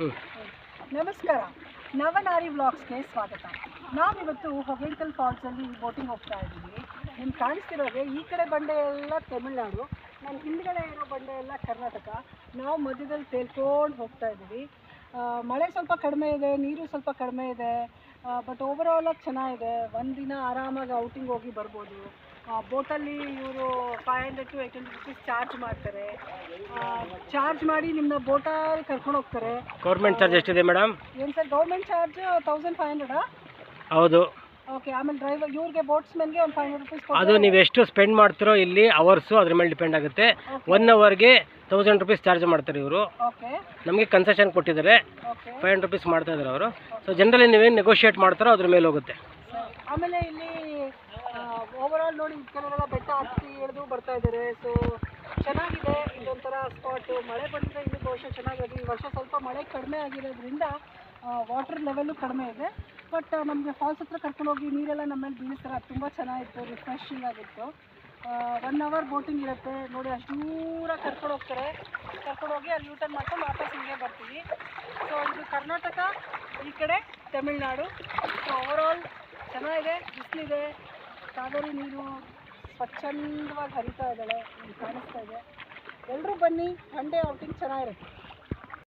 ಹ್ಮ್. ನಮಸ್ಕಾರ, ನವನಾರಿ ವ್ಲಾಗ್ಸ್ಗೆ ಸ್ವಾಗತ. ನಾವಿವತ್ತು ಹೊಗೇನಕಲ್ ಫಾಲ್ಸಲ್ಲಿ ಬೋಟಿಂಗ್ ಹೋಗ್ತಾ ಇದ್ದೀವಿ. ನಿಮ್ಗೆ ಕಾಣಿಸ್ತಿರೋಗೆ ಈ ಕಡೆ ಬಂಡೆ ಎಲ್ಲ ತಮಿಳ್ನಾಡು, ನನ್ನ ಹಿಂದ್ಗಡೆ ಇರೋ ಬಂಡೆ ಎಲ್ಲ ಕರ್ನಾಟಕ. ನಾವು ಮಧ್ಯದಲ್ಲಿ ತೇಲ್ಕೊಂಡು ಹೋಗ್ತಾ ಇದ್ದೀವಿ. ಮಳೆ ಸ್ವಲ್ಪ ಕಡಿಮೆ ಇದೆ, ನೀರು ಸ್ವಲ್ಪ ಕಡಿಮೆ ಇದೆ, ಬಟ್ ಓವರಾಲಾಗಿ ಚೆನ್ನಾಗಿದೆ. ಒಂದಿನ ಆರಾಮಾಗಿ ಔಟಿಂಗ್ ಹೋಗಿ ಬರ್ಬೋದು. ಬೋಟಲ್ಲಿ ಇವರು 500 to 800 ರುಪೀಸ್ ಚಾರ್ಜ್ ಮಾಡ್ತಾರೆ. ಚಾರ್ಜ್ ಮಾಡಿ ನಿಮ್ಮನ್ನ ಬೋಟಲ್ಲಿ ಕರ್ಕೊಂಡು ಹೋಗ್ತಾರೆ. ಗೌರ್ಮೆಂಟ್ ಚಾರ್ಜ್ ಎಷ್ಟಿದೆ ಮೇಡಮ್? ಏನು ಸರ್, ಗೌರ್ಮೆಂಟ್ ಚಾರ್ಜ್ 1500? ಹೌದು. ಓಕೆ. ಆಮೇಲೆ ಡ್ರೈವರ್ ಇವ್ರಿಗೆ ಬೋಟ್ಸ್ಮನ್ಗೆ ಒಂದು 500 ರುಪೀಸ್ ಅದು ನೀವು ಎಷ್ಟು ಸ್ಪೆಂಡ್ ಮಾಡ್ತಿರೋ ಇಲ್ಲಿ ಅವರ್ಸು ಅದ್ರ ಮೇಲೆ ಡಿಪೆಂಡ್ ಆಗುತ್ತೆ. 1 ಅವರ್ಗೆ 1000 ರುಪೀಸ್ ಚಾರ್ಜ್ ಮಾಡ್ತಾರೆ ಇವರು. ಓಕೆ ನಮಗೆ ಕನ್ಸೆಷನ್ ಕೊಟ್ಟಿದ್ದಾರೆ, ಓಕೆ 500 ರುಪೀಸ್ ಮಾಡ್ತಾ ಇದ್ದಾರೆ ಅವರು. ಸೊ ಜನರಲಿ ನೀವೇನು ನೆಗೋಷಿಯೇಟ್ ಮಾಡ್ತಾರೋ ಅದ್ರ ಮೇಲೆ ಹೋಗುತ್ತೆ. ಆಮೇಲೆ ಇಲ್ಲಿ ಓವರಾಲ್ ನೋಡಿ ಈ ಕಡೆಲ್ಲ ಬೆಟ್ಟ ಹತ್ತಿ ಇಳಿದು ಬರ್ತಾ ಇದ್ದಾರೆ. ಸೊ ಚೆನ್ನಾಗಿದೆ, ಇದೊಂಥರ ಸ್ಪಾಟು. ಮಳೆ ಬಂದರೆ ಇನ್ನೂ ಬಹುಶಃ ಚೆನ್ನಾಗಿದೆ. ಈ ವರ್ಷ ಸ್ವಲ್ಪ ಮಳೆ ಕಡಿಮೆ ಆಗಿರೋದ್ರಿಂದ ವಾಟರ್ ಲೆವೆಲ್ಲು ಕಡಿಮೆ ಇದೆ. ಬಟ್ ನಮಗೆ ಫಾಲ್ಸ್ ಹತ್ರ ಕರ್ಕೊಂಡೋಗಿ ನೀರೆಲ್ಲ ನಮ್ಮ ಮೇಲೆ ಬೀಳಿಸ್ತಾರೆ. ಅದು ತುಂಬ ಚೆನ್ನಾಗಿತ್ತು, ರಿಫ್ರೆಶಿಂಗ್ ಆಗಿತ್ತು. 1 ಅವರ್ ಬೋಟಿಂಗ್ ಇರುತ್ತೆ ನೋಡಿ. ಅಷ್ಟು ದೂರ ಕರ್ಕೊಂಡು ಹೋಗ್ತಾರೆ. ಕರ್ಕೊಂಡೋಗಿ ಅಲ್ಲಿ ಯೂಟರ್ನ್ ಮಾಡ್ಕೊಂಡು ವಾಪಸ್ ಹಿಂಗೆ ಬರ್ತೀವಿ. ಸೊ ಇದು ಕರ್ನಾಟಕ, ಈ ಕಡೆ ತಮಿಳ್ನಾಡು. ಸೊ ಓವರಾಲ್ ಚೆನ್ನಾಗಿದೆ, ಬಿಸಿಲಿದೆ, ಕಾವೇರಿ ನೀರು ಸ್ವಚ್ಛಂದವಾಗಿ ಹರಿತಾ ಇದ್ದಾಳೆ, ಕಾಣಿಸ್ತಾ ಇದೆ. ಎಲ್ಲರೂ ಬನ್ನಿ, ಸಂಡೇ ಔಟಿಂಗ್ ಚೆನ್ನಾಗಿರುತ್ತೆ.